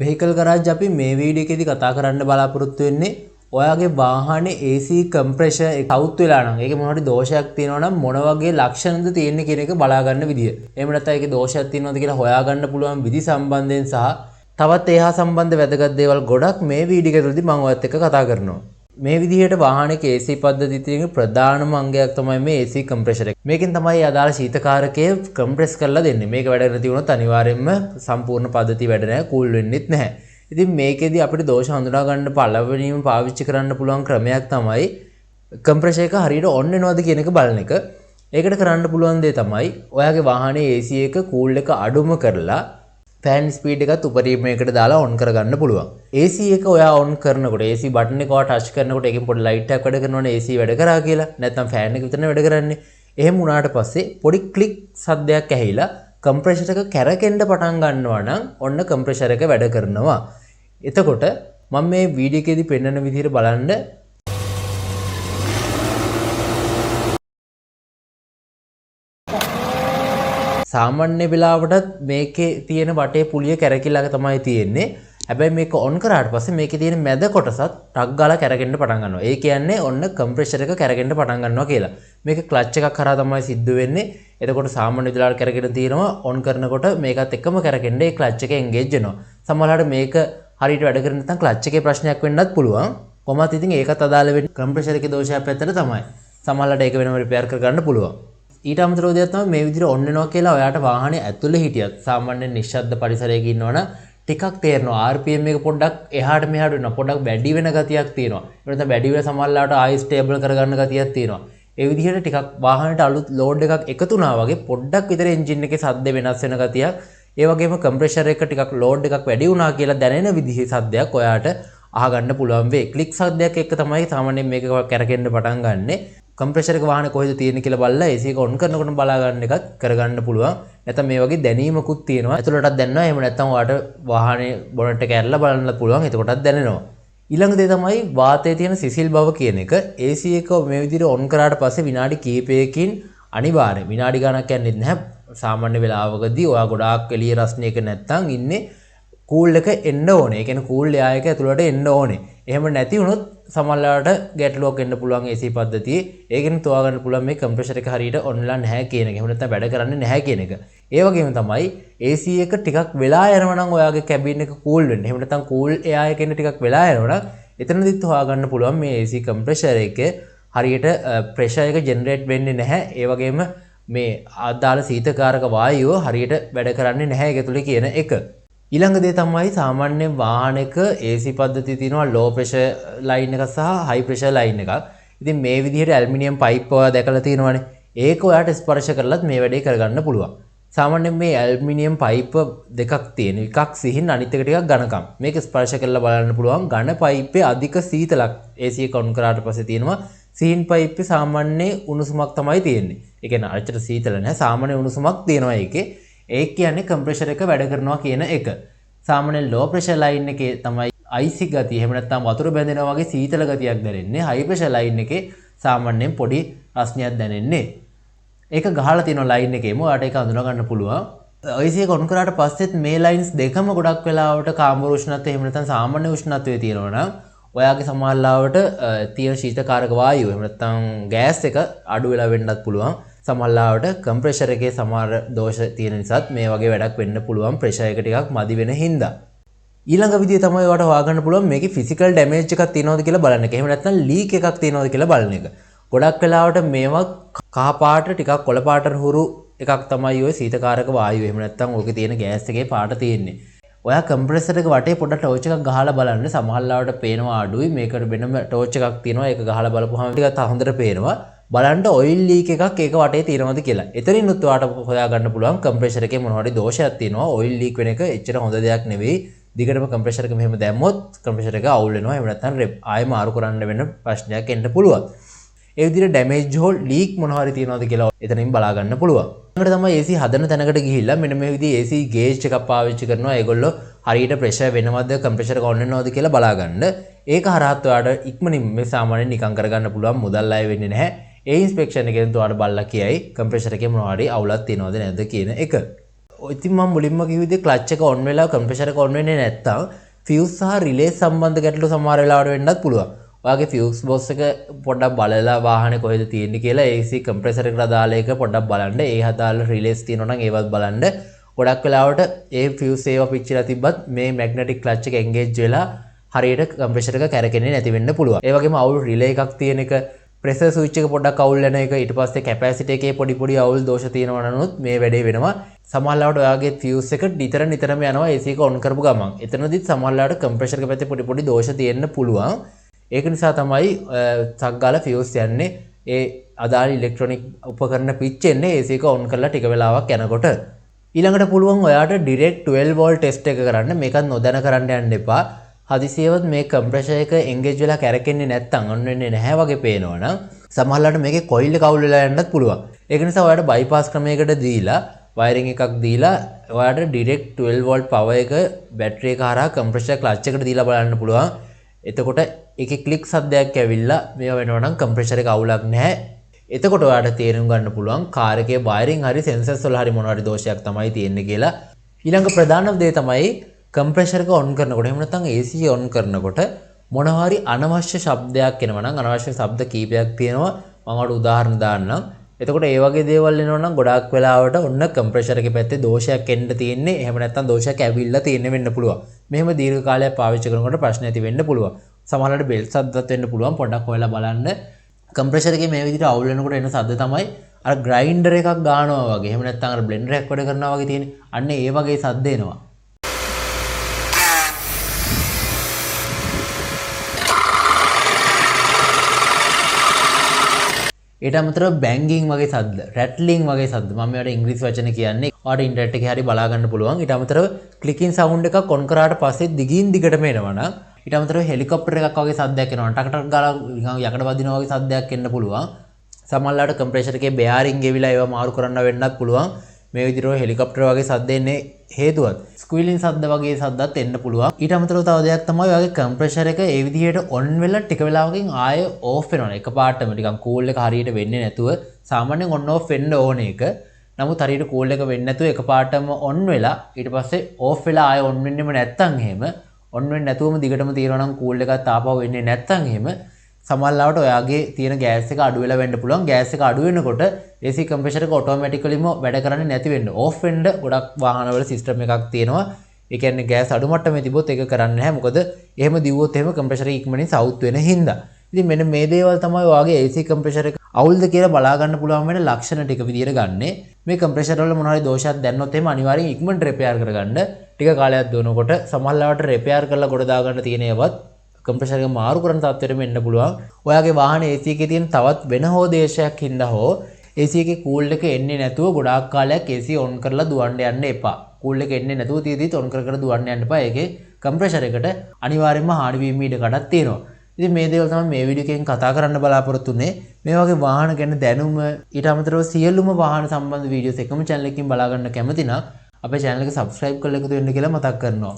vehicle garage අපි මේ video එකේදී කතා කරන්න බලාපොරොත්තු වෙන්නේ ඔයාගේ වාහනේ AC compressor එක අවුත් වෙලා නම් ඒකේ මොන හරි දෝෂයක් තියෙනවා නම් මොන වගේ ලක්ෂණද තියෙන්නේ කියන එක බලා ගන්න විදිය. එහෙම නැත්නම් ඒකේ දෝෂයක් තියෙනවද කියලා හොයාගන්න පුළුවන් විදි සම්බන්ධයෙන් සහ තවත් ඒහා සම්බන්ධ වැදගත් දේවල් ගොඩක් මේ වීඩියෝ එකේදී මම ඔයත් එක්ක කතා කරනවා. මේ විදිහට වාහනයක AC පද්ධතිය තියෙන ප්‍රධානම අංගයක් තමයි මේ AC compressor එක. මේකෙන් තමයි අදාළ ශීතකාරකය compress කරලා දෙන්නේ. මේක වැඩ නැති වුණොත් අනිවාර්යයෙන්ම සම්පූර්ණ පද්ධතිය වැඩ නැහැ, කූල් වෙන්නෙත් නැහැ. ඉතින් මේකෙදි අපිට දෝෂ හඳුනා ගන්න පළවෙනිම පාවිච්චි කරන්න පුළුවන් ක්‍රමයක් තමයි compressor එක හරියට on වෙනවද කියන එක බලන එක. ඒකට කරන්න පුළුවන් දේ තමයි ඔයාගේ වාහනේ AC එක කූල් එක අඩුම කරලා fan speed එකත් උපරිමයකට දාලා on කරගන්න පුළුවන්. AC එක ඔයා on කරනකොට AC button එක ඔයා touch කරනකොට ඒකෙන් පොඩි light එකක් වැඩ කරනවනේ AC වැඩ කරා කියලා. නැත්නම් fan එක විතරනේ වැඩ කරන්නේ. එහෙම වුණාට පස්සේ පොඩි click සද්දයක් ඇහිලා compressor එක කැරකෙන්න පටන් ගන්නවා නම් ඔන්න compressor එක වැඩ කරනවා. එතකොට මම මේ වීඩියෝ එකේදී පෙන්වන විදිහට බලන්න සාමාන්‍ය වෙලාවටත් මේකේ තියෙන වටේ පුලිය කැරකිලා තමයි තියෙන්නේ. හැබැයි මේක ඔන් කරාට පස්සේ මේකේ තියෙන මැද කොටසත් ටක් ගාලා කැරකෙන්න පටන් ගන්නවා. ඒ කියන්නේ ඔන්න කම්ප්‍රෙෂර් එක කැරකෙන්න පටන් ගන්නවා කියලා. මේක ක්ලච් එකක් කරා තමයි සිද්ධ වෙන්නේ. එතකොට සාමාන්‍ය වෙලාවට කැරකෙන තියෙනවා ඔන් කරනකොට මේකත් එක්කම කැරකෙන්න ඒ ක්ලච් එක එන්ගේජ් වෙනවා. සමහරවිට මේක හරියට වැඩ කරන්නේ නැත්නම් ක්ලච් එකේ ප්‍රශ්නයක් වෙන්නත් පුළුවන්. කොහොමත් ඉතින් ඒකත් අදාළ වෙන්නේ කම්ප්‍රෙෂර් එකේ දෝෂයක් පැත්තට තමයි. සමහරවිට ඒක වෙනම රිපෙයාර් කරගන්න පුළුවන්. ඊට අමතරව දෙයක් තමයි මේ විදිහට ඔන් වෙනවා කියලා ඔයාට වාහනේ ඇතුලේ හිටියත් සාමාන්‍ය නිශ්ශබ්ද පරිසරයක ඉන්නවනම් ටිකක් තේරෙනවා RPM එක පොඩ්ඩක් එහාට මෙහාට වෙනවා පොඩ්ඩක් වැඩි වෙන ගතියක් තියෙනවා ඒ නැත්නම් වැඩි වෙන සමහරලාට ආයි ස්ටේබල් කරගන්න ගතියක් තියෙනවා ඒ විදිහට ටිකක් වාහනේට අලුත් ලෝඩ් එකක් එකතු වුණා වගේ පොඩ්ඩක් විතර එන්ජින් එකේ සද්ද වෙනස් වෙන ගතියක් ඒ වගේම කම්ප්‍රෙෂර් එක ටිකක් ලෝඩ් එකක් වැඩි වුණා කියලා දැනෙන විදිහේ සද්දයක් ඔයාට අහගන්න පුළුවන් වෙයි ක්ලික් සද්දයක් එක්ක තමයි සාමාන්‍යයෙන් මේක කැරකෙන්න පටන් ගන්නෙ කම්ප්‍රෙෂර් එක වාහනේ කොහෙද තියෙන්නේ කියලා බලලා AC එක ඔන් කරනකොට බලා ගන්න එකත් කරගන්න පුළුවන්. නැත්නම් මේ වගේ දැනීමකුත් තියෙනවා. ඇතුළටත් දැනනවා. එහෙම නැත්නම් ඔයාට වාහනේ බොනට් එක ඇරලා බලන්න පුළුවන්. එතකොටත් දැනෙනවා. ඊළඟ දේ තමයි වාතයේ තියෙන සිසිල් බව කියන එක. AC එක මේ විදිහට ඔන් කරාට පස්සේ විනාඩි කිහිපයකින් අනිවාර්යයෙන් විනාඩි ගණනක් යන්නේ නැහැ. සාමාන්‍ය වෙලාවකදී ඔයා ගොඩාක් එළිය රස්නයක නැත්නම් ඉන්නේ කූල් එක එන්න ඕනේ. ඒ කියන්නේ කූල් එයා එක ඇතුළට එන්න ඕනේ. එහෙම නැති වුණොත් සමහරවිට ගැටලුවක් එන්න පුළුවන් AC පද්ධතියේ. ඒකෙන් තෝරා ගන්න පුළුවන් මේ කම්ප්‍රෙෂර් එක හරියට ඔන් වෙලා නැහැ කියන එක. එහෙම නැත්නම් වැඩ කරන්නේ නැහැ කියන එක. ඒ වගේම තමයි AC එක ටිකක් වෙලා යනවා නම් ඔයාගේ කැබින් එක කූල් වෙන්න. එහෙම නැත්නම් කූල් එයා එකෙන් ටිකක් වෙලා යනවා නම් එතනදිත් හොයා ගන්න පුළුවන් මේ AC කම්ප්‍රෙෂර් එක හරියට ප්‍රෙෂර් එක ජෙනරේට් වෙන්නේ නැහැ. ඒ වගේම මේ අදාළ සීතකාරක වායුව හරියට වැඩ කරන්නේ නැහැ ඒක තුල කියන එක. ඊළඟ දේ තමයි සාමාන්‍ය වාහනයක AC පද්ධතිය තියෙනවා low pressure line එක සහ high pressure line එකක්. ඉතින් මේ විදිහට ඇලුමිනියම් පයිප් ඔයා දැකලා තියෙනවනේ. ඒක ඔයාට ස්පර්ශ කරලත් මේ වැඩේ කරගන්න පුළුවන්. සාමාන්‍යයෙන් මේ ඇලුමිනියම් පයිප් දෙකක් තියෙන. එකක් සිහින් අනිත් එක ටිකක් ඝනකම්. මේක ස්පර්ශ කරලා බලන්න පුළුවන්. ඝන පයිප්පේ අධික සීතලක් AC එක ඔන් කරාට පස්සේ තියෙනවා. සිහින් පයිප්පේ සාමාන්‍ය උණුසුමක් තමයි තියෙන්නේ. ඒ කියන්නේ අච්චර සීතල නැහැ. සාමාන්‍ය උණුසුමක් තියෙනවා ඒකේ. ඒ කියන්නේ කම්ප්‍රෙෂර් එක වැඩ කරනවා කියන එක. සාමාන්‍ය low pressure line එකේ තමයි icy ගතිය එහෙම නැත්නම් වතුර බැඳෙනවා වගේ සීතල ගතියක් දැනෙන්නේ. high pressure line එකේ සාමාන්‍යයෙන් පොඩි රස්නියක් දැනෙන්නේ. ඒක ගහලා තියෙන line එකේම ඔයාට ඒක අඳුනා ගන්න පුළුවන්. AC එක ඔන් කරාට පස්සෙත් මේ lines දෙකම ගොඩක් වෙලාවට කාම්බර උෂ්ණත්වය එහෙම නැත්නම් සාමාන්‍ය උෂ්ණත්වයේ තියෙනවා නම් ඔයාගේ සමහරවිට තියෙන ශීතකාරක වායුව එහෙම නැත්නම් ගෑස් එක අඩු වෙලා වෙන්නත් පුළුවන්. සමහරවිට කම්ප්‍රෙෂර් එකේ සමහර දෝෂ තියෙන නිසාත් මේ වගේ වැඩක් වෙන්න පුළුවන් ප්‍රෙෂර් එක ටිකක් මදි වෙන හින්දා. ඊළඟ විදිය තමයි ඔයාලට හොයාගන්න පුළුවන් මේකේ ෆිසිකල් ඩැමේජ් එකක් තියෙනවද කියලා බලන්න එක. එහෙම නැත්නම් ලීක් එකක් තියෙනවද කියලා බලන එක. ගොඩක් වෙලාවට මේවා කහ පාට ටිකක් කොළ පාට හුරු එකක් තමයි ඔය සීතකාරක වායුව. එහෙම නැත්නම් ඕකේ තියෙන ගෑස් එකේ පාට තියෙන්නේ. ඔයා කම්ප්‍රෙසර් එක වටේ පොඩ ටෝච් එකක් ගහලා බලන්න. සමහරවිට පේනවා අඩුයි. මේකට වෙනම ටෝච් එකක් තියෙනවා. ඒක ගහලා බලපුවහම ටිකක් හොඳට පේනවා. බලන්න ඔයිල් ලීක් එකක් ඒක වටේ තියෙනවද කියලා. එතනිනුත් ඔයාට හොයා ගන්න පුළුවන් කම්ප්‍රෙෂර් එකේ මොන හරි දෝෂයක් තියෙනවා. ඔයිල් ලීක් වෙන එක එච්චර හොඳ දෙයක් නෙවෙයි. දිගටම කම්ප්‍රෙෂර් එක මෙහෙම දැම්මොත් කම්ප්‍රෙෂර් එක අවුල් වෙනවා. එහෙම නැත්නම් ආයෙ මාරු කරන්න වෙන ප්‍රශ්නයක් එන්න පුළුවන්. ඒ විදිහට ඩැමේජ් හෝල් ලීක් මොන හරි තියෙනවද කියලා එතනින් බලා ගන්න පුළුවන්. ඊළඟට තමයි AC හදන තැනකට ගිහිල්ලා මෙන්න මේ විදිහේ AC ගේජ් එකක් පාවිච්චි කරනවා. ඒගොල්ලෝ හරියට ප්‍රෙෂර් වෙනවද කම්ප්‍රෙෂර් එක ඔන් වෙනවද කියලා බලා ගන්න. ඒක හරහත් ඔයාට ඉක්මනින් මේ සාමාන්‍යයෙන් නිකන් කරගන්න පුළුවන්. මුදල් අය වෙන්නේ නැහැ. ඒ ඉන්ස්පෙක්ෂන් එකෙන් ඔයාලට බලලා කියයි කම්ප්‍රෙෂර් එකේ මොනවා හරි අවුලක් තියෙනවද නැද්ද කියන එක. ඉතින් මම මුලින්ම කිව්ව විදිහේ ක්ලච් එක ඔන් වෙලා කම්ප්‍රෙෂර් එක ඔන් වෙන්නේ නැත්තම් ෆියුස් සහ රිලේ සම්බන්ධ ගැටලු සමහර වෙලාවට වෙන්නත් පුළුවන්. ඔයාගේ ෆියුස් බොක්ස් එක පොඩ්ඩක් බලලා වාහනේ කොහෙද තියෙන්නේ කියලා AC කම්ප්‍රෙසර් එකට අදාළ එක පොඩ්ඩක් බලන්න. ඒ අදාළ රිලේස් තියෙනවා නම් ඒවත් බලන්න. ගොඩක් වෙලාවට ඒ ෆියුස් ඒවා පිච්චිලා තිබ්බත් මේ මැග්නටික් ක්ලච් එක එන්ගේජ් වෙලා හරියට කම්ප්‍රෙෂර් එක කැරකෙන්නේ නැති වෙන්න පුළුවන්. ඒ වගේම අවුල් රිලේ එකක් තියෙන එක, ප්‍රෙෂර් ස්විච් එක පොඩ්ඩක් අවුල් වෙන එක, ඊට පස්සේ කැපැසිටි එකේ පොඩි අවුල් දෝෂ තියෙනවා නමුත් මේ වැඩේ වෙනවා. සමහරවිට ඔයාගේ ෆියුස් එක නිතරම යනවා AC එක ඔන් කරපු ගමන්. එතනදිත් සමහරවිට කම්ප්‍රෙෂර් එක පැත්තේ පොඩි දෝෂ තියෙන්න පුළුවන්. ඒක නිසා තමයි සක් ගාලා ෆියුස් යන්නේ. ඒ අදාළ ඉලෙක්ට්‍රොනික උපකරණ පිච්චෙන්නේ AC එක ඔන් කරලා ටික වෙලාවක් යනකොට. ඊළඟට පුළුවන් ඔයාට ඩිරෙක්ට් 12 වෝල්ට් ටෙස්ට් එක කරන්න. මේකත් නොදැන කරන්න යන්න එපා. හදිසියෙවත් මේ කම්ප්‍රෙෂර් එක එන්ගේජ් වෙලා කැරකෙන්නේ නැත්නම් ඔන් වෙන්නේ නැහැ වගේ පේනවනම් සමහරවිට මේකේ කොයිල් එක අවුල් වෙලා යන්නත් පුළුවන්. ඒක නිසා ඔයාට බයිපාස් ක්‍රමයකට දීලා වයරින් එකක් දීලා ඔයාට ඩිරෙක්ට් 12 වෝල්ට් පවර් එක බැටරි එක හරහා කම්ප්‍රෙෂර් ක්ලච් එකට දීලා බලන්න පුළුවන්. එතකොට ඒකේ ක්ලික් සද්දයක් ඇවිල්ලා මේව වෙනවා නම් කම්ප්‍රෙෂර් එක අවුලක් නැහැ. එතකොට ඔයාට තේරුම් ගන්න පුළුවන් කාර් එකේ වයරින් හරි සෙන්සර්ස් වල හරි මොනවා හරි දෝෂයක් තමයි තියෙන්නේ කියලා. ඊළඟ ප්‍රධාන දේ තමයි කම්ප්‍රෙෂර් එක ඔන් කරනකොට එහෙම නැත්නම් AC ඔන් කරනකොට මොනවා හරි අනවශ්‍ය ශබ්දයක් එනවා නම් අනවශ්‍ය ශබ්ද කීපයක් තියෙනවා. මම ඔයාලට උදාහරණ දාන්නම්. එතකොට ඒ වගේ දේවල් එනවා නම් ගොඩාක් වෙලාවට ඔන්න කම්ප්‍රෙෂර් එකේ පැත්තේ දෝෂයක් එන්න තියෙන්නේ. එහෙම නැත්නම් දෝෂයක් ඇවිල්ලා තියෙන්න වෙන්න පුළුවන්. මෙහෙම දීර්ඝ කාලයක් පාවිච්චි කරනකොට ප්‍රශ්න ඇති වෙන්න පුළුවන්. සමහරවිට බෙල් සද්දත් වෙන්න පුළුවන්. පොඩ්ඩක් හොයලා බලන්න. කම්ප්‍රෙෂර් එකේ මේ විදිහට අවුල් වෙනකොට එන සද්ද තමයි අර ග්‍රයින්ඩර් එකක් ගන්නවා වගේ. එහෙම නැත්නම් අර බ්ලෙන්ඩර් එකක් වැඩ කරනවා වගේ තියෙන්නේ. අන්න ඒ වගේ සද්ද එනවා. ඊට අමතරව බැංගින් වගේ සද්ද, රැට්ලින් වගේ සද්ද. මම මේවට ඉංග්‍රීසි වචන කියන්නේ. ඔයාලට ඉන්ටර්නෙට් එකේ හරි බලා ගන්න පුළුවන්. ඊට අමතරව ක්ලිකින් සවුන්ඩ් එකක් ඔන් කරාට පස්සේ දිගින් දිගටම එනවා නම් ඊට අමතරව හෙලිකොප්ටර් එකක් වගේ සද්දයක් එනවා. ටක් ටක් ගාලා නිකන් යකඩ වදිනවා වගේ සද්දයක් එන්න පුළුවන්. සමහරවිට කම්ප්‍රෙෂර් එකේ බෙයාරින් ගෙවිලා ඒවා මාරු කරන්න වෙන්නත් පුළුවන්. මේ විදිහට හෙලිකොප්ටර් වගේ සද්ද එන්නේ හේතුවත් ස්ක්වීලින් සද්ද වගේ සද්දත් එන්න පුළුවන්. ඊට අමතරව තව දෙයක් තමයි ඔයාගේ කම්ප්‍රෙෂර් එක ඒ විදිහට ඔන් වෙලා ටික වෙලාවකින් ආයෙ ඕෆ් වෙනවා. එකපාරටම නිකන් කූල් එක හරියට වෙන්නේ නැතුව සාමාන්‍යයෙන් ඔන් ඕෆ් වෙන්න ඕන එක. නමුත් හරියට කූල් එක වෙන්නේ නැතුව එකපාරටම ඔන් වෙලා ඊට පස්සේ ඕෆ් වෙලා ආයෙ ඔන් වෙන්නෙම නැත්තම් එහෙම ඔන් වෙන්නේ නැතුවම දිගටම තියනවා නම් කූල් එකත් ආපහු වෙන්නේ නැත්තම් එහෙම සමහරවිට ඔයාගේ තියෙන ගෑස් එක අඩු වෙලා වෙන්න පුළුවන්. ගෑස් එක අඩු වෙනකොට AC කම්ප්‍රෙෂර් එක ඔටෝමැටිකලිම වැඩ කරන්නේ නැති වෙන්න. ඕෆ් වෙන්න ගොඩක් වාහනවල සිස්ටම් එකක් තියෙනවා. ඒ කියන්නේ ගෑස් අඩු මට්ටමේ තිබ්බොත් ඒක කරන්නේ නැහැ. මොකද එහෙම දිව්වොත් එහෙම කම්ප්‍රෙෂර් එක ඉක්මනින් සවුත් වෙන හින්දා. ඉතින් මෙන්න මේ දේවල් තමයි ඔයාගේ AC කම්ප්‍රෙෂර් එක අවුල්ද කියලා බලා ගන්න පුළුවන් වෙන ලක්ෂණ ටික විදියට ගන්නෙ. මේ කම්ප්‍රෙෂර් වල මොනවා හරි දෝෂයක් දැන්නොත් එහෙම අනිවාර්යෙන් ඉක්මනට රිපෙයාර් කරගන්න. ටික කාලයක් දුවනකොට සමහරවිට රිපෙයාර් කරලා ගොඩ දා ගන්න තියෙන ඒවත් කම්ප්‍රෙෂර් එක මාරු කරන තත්ත්වෙට එන්න පුළුවන්. ඔයාගේ වාහනේ AC එකේ තියෙන තවත් වෙන හෝ දේශයක් හින්දා හෝ AC එකේ කූල් එක එන්නේ නැතුව ගොඩාක් කාලයක් AC ඔන් කරලා දුවන්න යන්න එපා. කූල් එක එන්නේ නැතුව තියදීත් ඔන් කර දුවන්න යන්න එපා. ඒකේ කම්ප්‍රෙෂර් එකට අනිවාර්යයෙන්ම හානි වීම ඉඩ කඩක් තියෙනවා. ඉතින් මේ දේවල් තමයි මේ වීඩියෝ එකෙන් කතා කරන්න බලාපොරොත්තු වෙන්නේ. මේ වගේ වාහන ගැන දැනුම ඊට අමතරව සියලුම වාහන සම්බන්ධ වීඩියෝස් එකම channel එකකින් බලා ගන්න කැමති නම් අපේ channel එක subscribe කරලා එකතු වෙන්න කියලා මතක් කරනවා.